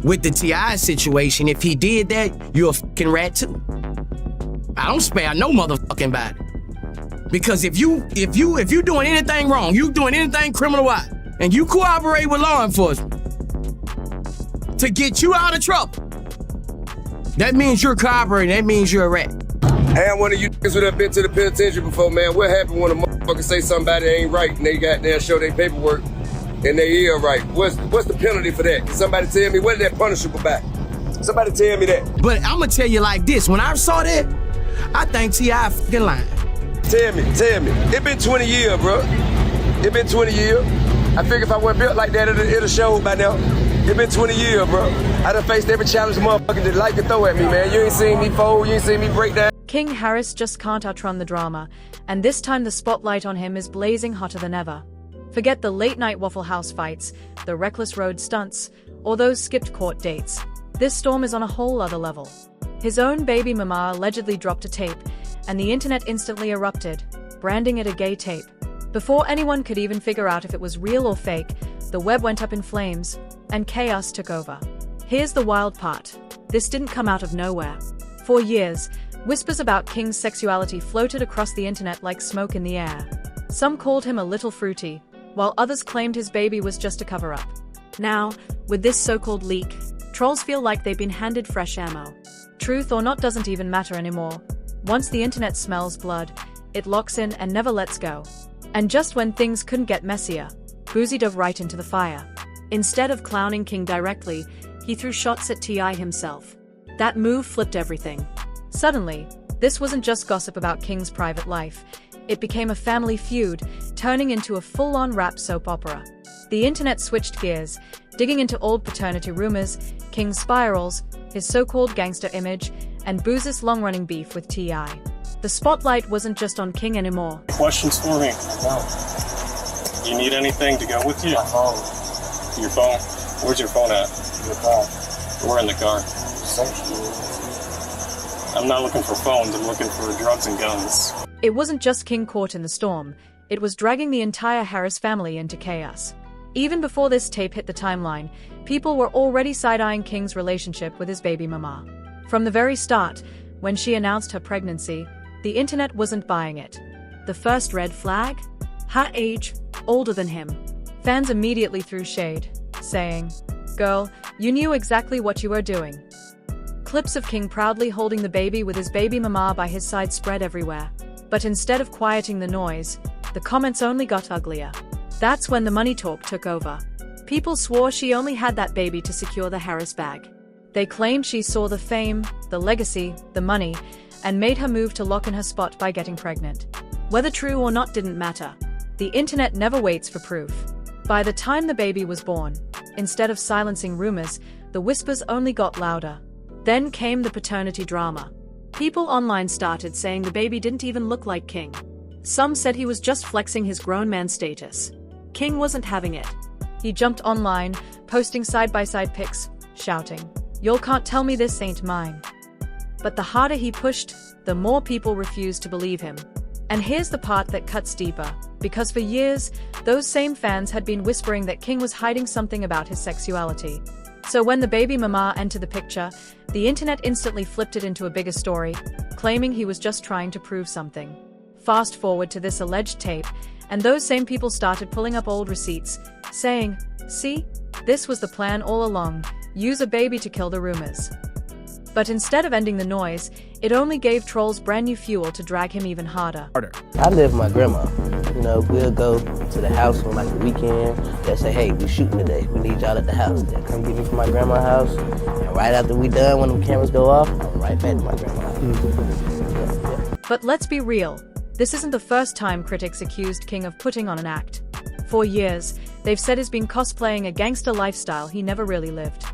with the T.I. situation, if he did that, you're a fucking rat too. I don't spare no motherfucking body. Because if you doing anything wrong, you doing anything criminal-wise, and you cooperate with law enforcement to get you out of trouble, that means you're cooperating, that means you're a rat. Hey, I'm one of you niggas who have been to the penitentiary before, man. What happened when a motherfucker say somebody ain't right and they goddamn show their paperwork and they is right? What's the penalty for that? Can somebody tell me what is that punishable by? Somebody tell me that. But I'm gonna tell you like this, when I saw that, I think T.I. fucking lying. Tell me. It been 20 years, bro. It been 20 years. I figure if I wasn't built like that, it'll show by now. It been 20 years, bro. I done faced every challenge motherfucker that like to throw at me, man. You ain't seen me fold, you ain't seen me break down. King Harris just can't outrun the drama, and this time the spotlight on him is blazing hotter than ever. Forget the late-night Waffle House fights, the reckless road stunts, or those skipped court dates. This storm is on a whole other level. His own baby mama allegedly dropped a tape, and the internet instantly erupted, branding it a gay tape. Before anyone could even figure out if it was real or fake, the web went up in flames, and chaos took over. Here's the wild part. This didn't come out of nowhere. For years, whispers about King's sexuality floated across the internet like smoke in the air. Some called him a little fruity, while others claimed his baby was just a cover-up. Now, with this so-called leak, trolls feel like they've been handed fresh ammo. Truth or not doesn't even matter anymore. Once the internet smells blood, it locks in and never lets go. And just when things couldn't get messier, Boosie dove right into the fire. Instead of clowning King directly, he threw shots at T.I. himself. That move flipped everything. Suddenly, this wasn't just gossip about King's private life. It became a family feud, turning into a full-on rap soap opera. The internet switched gears, digging into old paternity rumors, King's spirals, his so-called gangster image, and Boosie's long-running beef with T.I. The spotlight wasn't just on King anymore. Questions for me? No. You need anything to go with you? My phone. Your phone? Where's your phone at? Your car. We're in the car. Sexual. I'm not looking for phones, I'm looking for drugs and guns. It wasn't just King caught in the storm, it was dragging the entire Harris family into chaos. Even before this tape hit the timeline, people were already side-eyeing King's relationship with his baby mama. From the very start, when she announced her pregnancy, the internet wasn't buying it. The first red flag? Her age, older than him. Fans immediately threw shade, saying, "Girl, you knew exactly what you were doing." Clips of King proudly holding the baby with his baby mama by his side spread everywhere. But instead of quieting the noise, the comments only got uglier. That's when the money talk took over. People swore she only had that baby to secure the Harris bag. They claimed she saw the fame, the legacy, the money, and made her move to lock in her spot by getting pregnant. Whether true or not didn't matter. The internet never waits for proof. By the time the baby was born, instead of silencing rumors, the whispers only got louder. Then came the paternity drama. People online started saying the baby didn't even look like King. Some said he was just flexing his grown man status. King wasn't having it. He jumped online, posting side-by-side pics, shouting, "Y'all can't tell me this ain't mine." But the harder he pushed, the more people refused to believe him. And here's the part that cuts deeper, because for years, those same fans had been whispering that King was hiding something about his sexuality. So when the baby mama entered the picture, the internet instantly flipped it into a bigger story, claiming he was just trying to prove something. Fast forward to this alleged tape, and those same people started pulling up old receipts, saying, "See? This was the plan all along, use a baby to kill the rumors." But instead of ending the noise, it only gave trolls brand new fuel to drag him even harder. I live with my grandma. You know, we'll go to the house on like the weekend. They'll say, "Hey, we shooting today. We need y'all at the house." They'll come get me from my grandma's house. And right after we done, when the cameras go off, I'm right back to my grandma's house. But let's be real. This isn't the first time critics accused King of putting on an act. For years, they've said he's been cosplaying a gangster lifestyle he never really lived.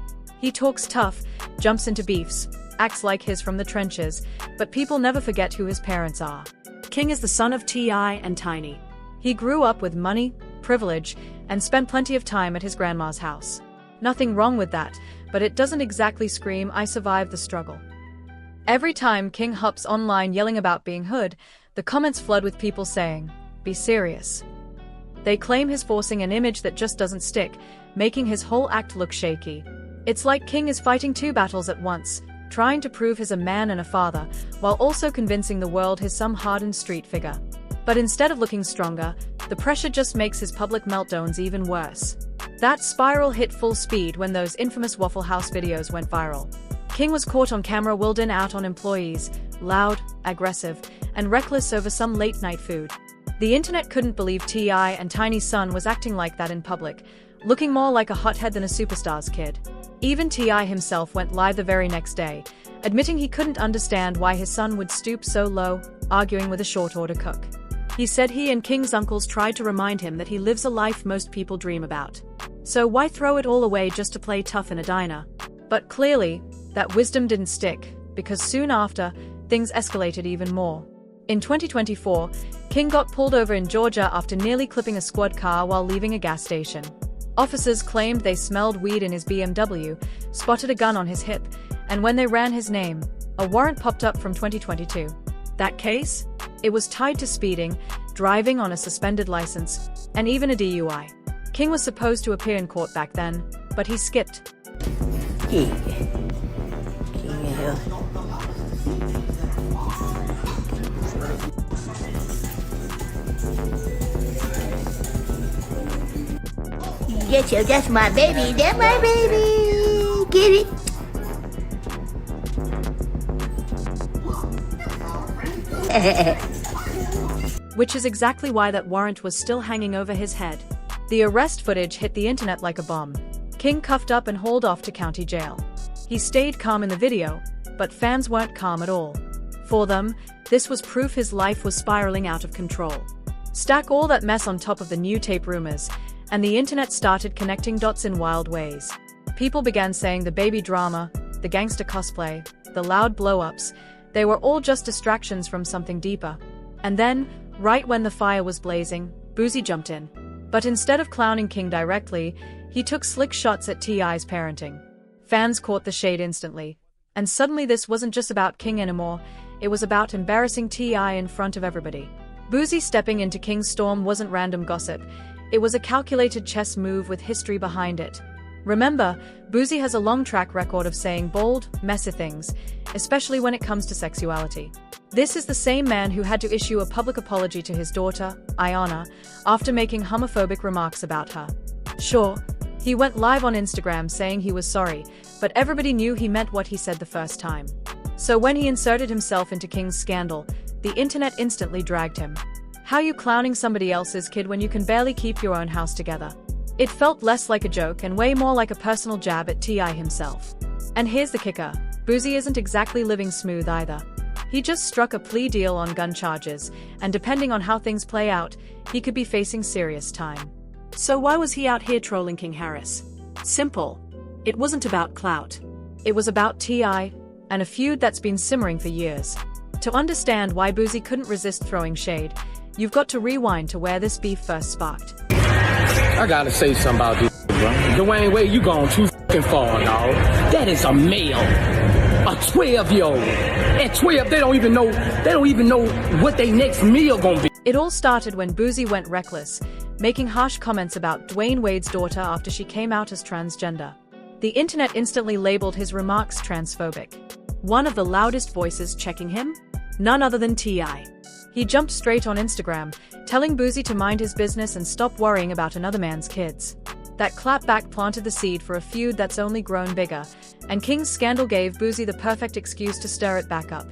He talks tough, jumps into beefs, acts like he's from the trenches, but people never forget who his parents are. King is the son of T.I. and Tiny. He grew up with money, privilege, and spent plenty of time at his grandma's house. Nothing wrong with that, but it doesn't exactly scream, "I survived the struggle." Every time King hops online yelling about being hood, the comments flood with people saying, "Be serious." They claim he's forcing an image that just doesn't stick, making his whole act look shaky. It's like King is fighting two battles at once, trying to prove he's a man and a father, while also convincing the world he's some hardened street figure. But instead of looking stronger, the pressure just makes his public meltdowns even worse. That spiral hit full speed when those infamous Waffle House videos went viral. King was caught on camera wielding out on employees, loud, aggressive, and reckless over some late-night food. The internet couldn't believe T.I. and Tiny's son was acting like that in public, looking more like a hothead than a superstar's kid. Even T.I. himself went live the very next day, admitting he couldn't understand why his son would stoop so low, arguing with a short-order cook. He said he and King's uncles tried to remind him that he lives a life most people dream about. So why throw it all away just to play tough in a diner? But clearly, that wisdom didn't stick, because soon after, things escalated even more. In 2024, King got pulled over in Georgia after nearly clipping a squad car while leaving a gas station. Officers claimed they smelled weed in his BMW, spotted a gun on his hip, and when they ran his name, a warrant popped up from 2022. That case? It was tied to speeding, driving on a suspended license, and even a DUI. King was supposed to appear in court back then, but he skipped. Yeah. Yes, yo, that's my baby. That's my baby. Get it? Which is exactly why that warrant was still hanging over his head. The arrest footage hit the internet like a bomb. King cuffed up and hauled off to county jail. He stayed calm in the video, but fans weren't calm at all. For them, this was proof his life was spiraling out of control. Stack all that mess on top of the new tape rumors, and the internet started connecting dots in wild ways. People began saying the baby drama, the gangster cosplay, the loud blow-ups, they were all just distractions from something deeper. And then, right when the fire was blazing, Boosie jumped in. But instead of clowning King directly, he took slick shots at T.I.'s parenting. Fans caught the shade instantly. And suddenly this wasn't just about King anymore, it was about embarrassing T.I. in front of everybody. Boosie stepping into King's storm wasn't random gossip. It was a calculated chess move with history behind it. Remember, Boosie has a long track record of saying bold, messy things, especially when it comes to sexuality. This is the same man who had to issue a public apology to his daughter, Ayanna, after making homophobic remarks about her. Sure, he went live on Instagram saying he was sorry, but everybody knew he meant what he said the first time. So when he inserted himself into King's scandal, the internet instantly dragged him. How you clowning somebody else's kid when you can barely keep your own house together? It felt less like a joke and way more like a personal jab at T.I. himself. And here's the kicker, Boosie isn't exactly living smooth either. He just struck a plea deal on gun charges, and depending on how things play out, he could be facing serious time. So why was he out here trolling King Harris? Simple. It wasn't about clout. It was about T.I. and a feud that's been simmering for years. To understand why Boosie couldn't resist throwing shade, you've got to rewind to where this beef first sparked. I gotta say something about this, bro. Dwayne Wade, you gone too fucking far, dog. That is a male. A 12-year-old. At 12, they don't even know what their next meal gonna be. It all started when Boosie went reckless, making harsh comments about Dwayne Wade's daughter after she came out as transgender. The internet instantly labeled his remarks transphobic. One of the loudest voices checking him? None other than T.I. He jumped straight on Instagram, telling Boosie to mind his business and stop worrying about another man's kids. That clapback planted the seed for a feud that's only grown bigger, and King's scandal gave Boosie the perfect excuse to stir it back up.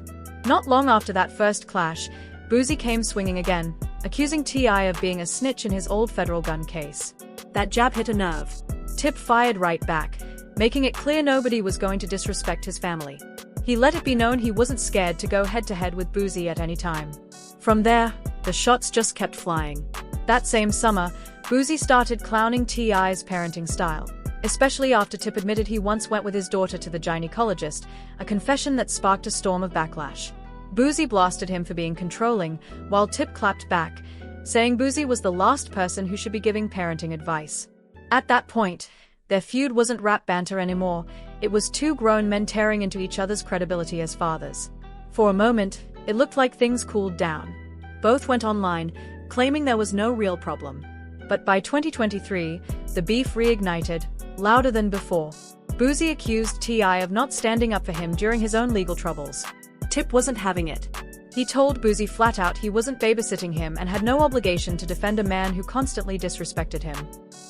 Not long after that first clash, Boosie came swinging again, accusing T.I. of being a snitch in his old federal gun case. That jab hit a nerve. Tip fired right back, making it clear nobody was going to disrespect his family. He let it be known he wasn't scared to go head-to-head with Boosie at any time. From there, the shots just kept flying. That same summer, Boosie started clowning T.I.'s parenting style, especially after Tip admitted he once went with his daughter to the gynecologist, a confession that sparked a storm of backlash. Boosie blasted him for being controlling, while Tip clapped back, saying Boosie was the last person who should be giving parenting advice. At that point, their feud wasn't rap banter anymore, it was two grown men tearing into each other's credibility as fathers. For a moment, it looked like things cooled down. Both went online, claiming there was no real problem. But by 2023, the beef reignited, louder than before. Boosie accused T.I. of not standing up for him during his own legal troubles. Tip wasn't having it. He told Boosie flat out he wasn't babysitting him and had no obligation to defend a man who constantly disrespected him.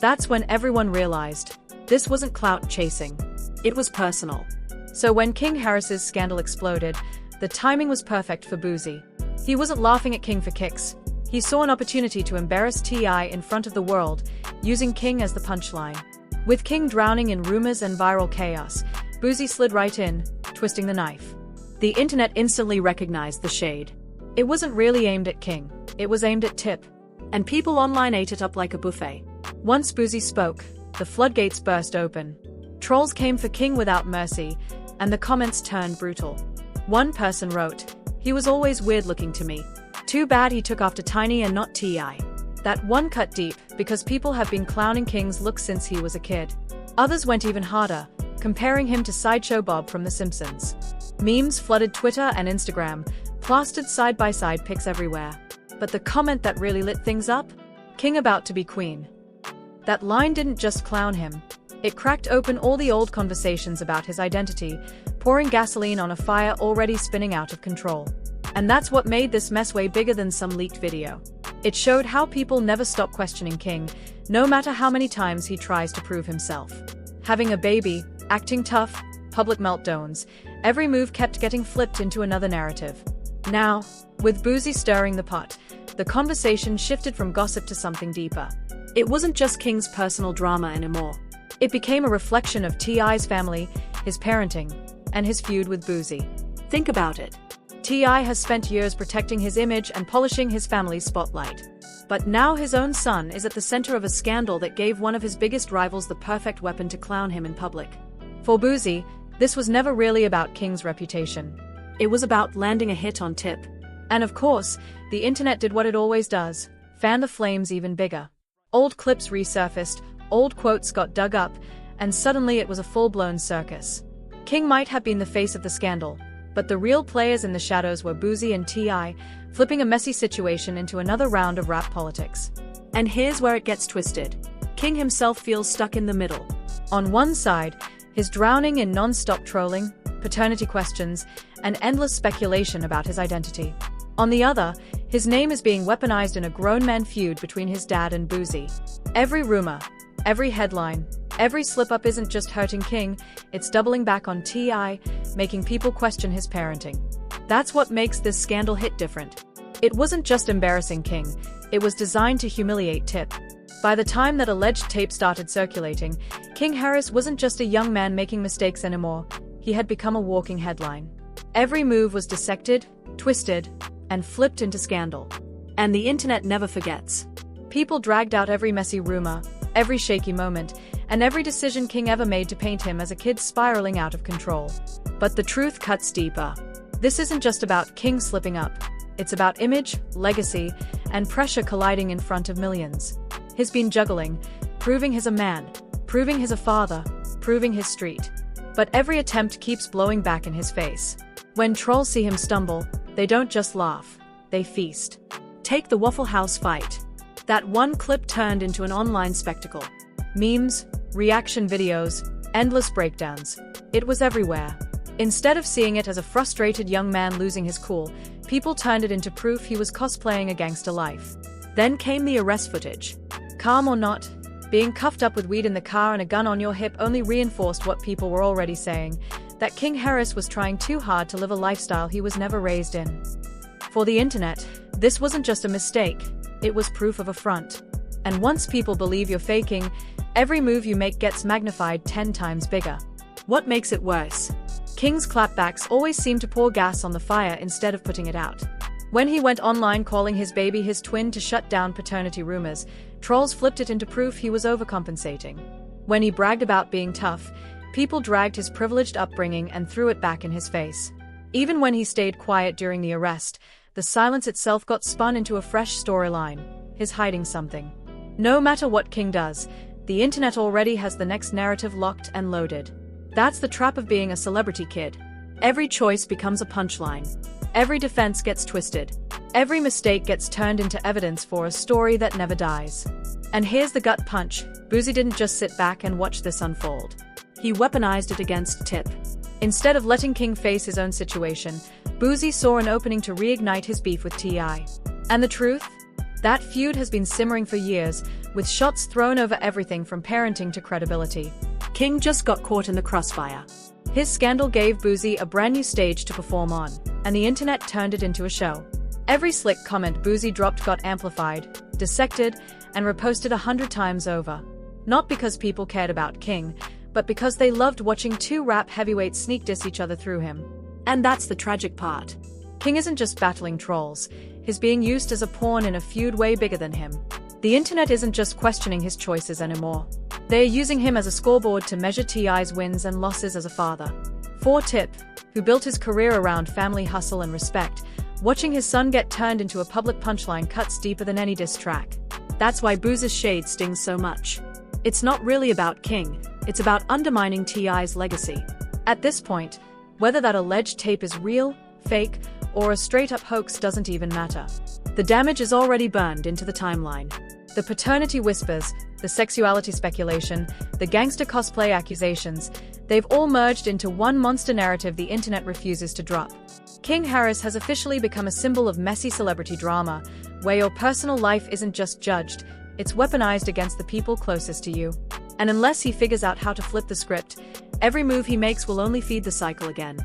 That's when everyone realized this wasn't clout chasing. It was personal. So when King Harris's scandal exploded, the timing was perfect for Boosie. He wasn't laughing at King for kicks. He saw an opportunity to embarrass T.I. in front of the world, using King as the punchline. With King drowning in rumors and viral chaos, Boosie slid right in, twisting the knife. The internet instantly recognized the shade. It wasn't really aimed at King, it was aimed at Tip. And people online ate it up like a buffet. Once Boosie spoke, the floodgates burst open. Trolls came for King without mercy, and the comments turned brutal. One person wrote, "He was always weird looking to me. Too bad he took after Tiny and not T.I." That one cut deep, because people have been clowning King's look since he was a kid. Others went even harder, comparing him to Sideshow Bob from The Simpsons. Memes flooded Twitter and Instagram, plastered side-by-side pics everywhere. But the comment that really lit things up? King about to be queen. That line didn't just clown him. It cracked open all the old conversations about his identity, pouring gasoline on a fire already spinning out of control. And that's what made this mess way bigger than some leaked video. It showed how people never stop questioning King, no matter how many times he tries to prove himself. Having a baby, acting tough, public meltdowns, every move kept getting flipped into another narrative. Now, with Boosie stirring the pot, the conversation shifted from gossip to something deeper. It wasn't just King's personal drama anymore. It became a reflection of T.I.'s family, his parenting, and his feud with Boosie. Think about it. T.I. has spent years protecting his image and polishing his family's spotlight. But now his own son is at the center of a scandal that gave one of his biggest rivals the perfect weapon to clown him in public. For Boosie, this was never really about King's reputation. It was about landing a hit on Tip. And of course, the internet did what it always does, fan the flames even bigger. Old clips resurfaced, old quotes got dug up, and suddenly it was a full-blown circus. King might have been the face of the scandal, but the real players in the shadows were Boosie and T.I., flipping a messy situation into another round of rap politics. And here's where it gets twisted. King himself feels stuck in the middle. On one side, his drowning in non-stop trolling, paternity questions, and endless speculation about his identity. On the other, his name is being weaponized in a grown man feud between his dad and Boosie. Every rumor, every headline, every slip-up isn't just hurting King, it's doubling back on T.I., making people question his parenting. That's what makes this scandal hit different. It wasn't just embarrassing King, it was designed to humiliate Tip. By the time that alleged tape started circulating, King Harris wasn't just a young man making mistakes anymore, he had become a walking headline. Every move was dissected, twisted, and flipped into scandal. And the internet never forgets. People dragged out every messy rumor, every shaky moment, and every decision King ever made to paint him as a kid spiraling out of control. But the truth cuts deeper. This isn't just about King slipping up. It's about image, legacy, and pressure colliding in front of millions. He's been juggling, proving he's a man, proving he's a father, proving his street. But every attempt keeps blowing back in his face. When trolls see him stumble, they don't just laugh, they feast. Take the Waffle House fight. That one clip turned into an online spectacle. Memes, reaction videos, endless breakdowns. It was everywhere. Instead of seeing it as a frustrated young man losing his cool, people turned it into proof he was cosplaying a gangster life. Then came the arrest footage. Calm or not, being cuffed up with weed in the car and a gun on your hip only reinforced what people were already saying, that King Harris was trying too hard to live a lifestyle he was never raised in. For the internet, this wasn't just a mistake, it was proof of a front. And once people believe you're faking, every move you make gets magnified 10 times bigger. What makes it worse? King's clapbacks always seem to pour gas on the fire instead of putting it out. When he went online calling his baby his twin to shut down paternity rumors, trolls flipped it into proof he was overcompensating. When he bragged about being tough, people dragged his privileged upbringing and threw it back in his face. Even when he stayed quiet during the arrest, the silence itself got spun into a fresh storyline, his hiding something. No matter what King does, the internet already has the next narrative locked and loaded. That's the trap of being a celebrity kid. Every choice becomes a punchline. Every defense gets twisted. Every mistake gets turned into evidence for a story that never dies. And here's the gut punch. Boosie didn't just sit back and watch this unfold. He weaponized it against Tip. Instead of letting King face his own situation, Boosie saw an opening to reignite his beef with T.I. And the truth? That feud has been simmering for years, with shots thrown over everything from parenting to credibility. King just got caught in the crossfire. His scandal gave Boosie a brand new stage to perform on, and the internet turned it into a show. Every slick comment Boosie dropped got amplified, dissected, and reposted 100 times over. Not because people cared about King, but because they loved watching two rap heavyweights sneak diss each other through him. And that's the tragic part. King isn't just battling trolls, he's being used as a pawn in a feud way bigger than him. The internet isn't just questioning his choices anymore. They are using him as a scoreboard to measure T.I.'s wins and losses as a father. For Tip, who built his career around family hustle and respect, watching his son get turned into a public punchline cuts deeper than any diss track. That's why Boosie's shade stings so much. It's not really about King, it's about undermining T.I.'s legacy. At this point, whether that alleged tape is real, fake, or a straight-up hoax doesn't even matter. The damage is already burned into the timeline. The paternity whispers, the sexuality speculation, the gangster cosplay accusations, they've all merged into one monster narrative the internet refuses to drop. King Harris has officially become a symbol of messy celebrity drama, where your personal life isn't just judged, it's weaponized against the people closest to you. And unless he figures out how to flip the script, every move he makes will only feed the cycle again.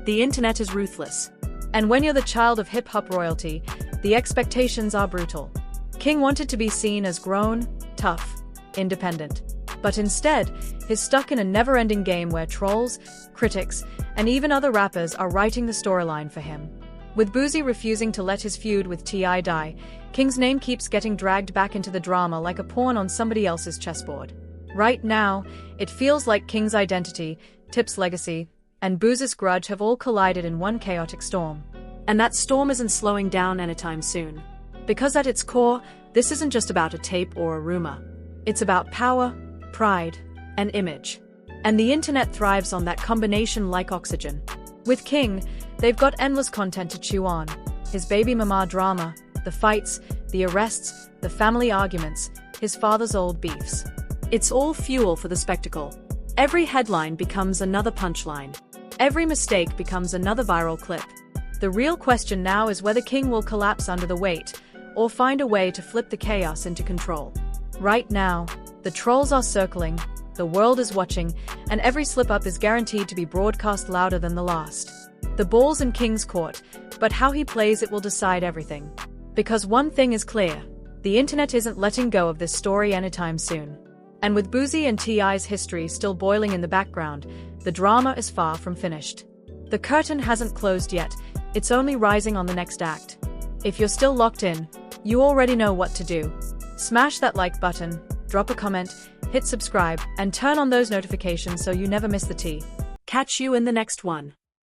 The internet is ruthless. And when you're the child of hip-hop royalty, the expectations are brutal. King wanted to be seen as grown, tough, independent. But instead, he's stuck in a never-ending game where trolls, critics, and even other rappers are writing the storyline for him. With Boosie refusing to let his feud with T.I. die, King's name keeps getting dragged back into the drama like a pawn on somebody else's chessboard. Right now, it feels like King's identity, Tip's legacy, and Boosie's grudge have all collided in one chaotic storm. And that storm isn't slowing down anytime soon. Because at its core, this isn't just about a tape or a rumor. It's about power, pride, and image. And the internet thrives on that combination like oxygen. With King, they've got endless content to chew on. His baby mama drama, the fights, the arrests, the family arguments, his father's old beefs. It's all fuel for the spectacle. Every headline becomes another punchline. Every mistake becomes another viral clip. The real question now is whether King will collapse under the weight, or find a way to flip the chaos into control. Right now, the trolls are circling, the world is watching, and every slip-up is guaranteed to be broadcast louder than the last. The ball's in King's court, but how he plays it will decide everything. Because one thing is clear, the internet isn't letting go of this story anytime soon. And with Boosie and T.I.'s history still boiling in the background, the drama is far from finished. The curtain hasn't closed yet, it's only rising on the next act. If you're still locked in, you already know what to do. Smash that like button, drop a comment, hit subscribe, and turn on those notifications so you never miss the tea. Catch you in the next one.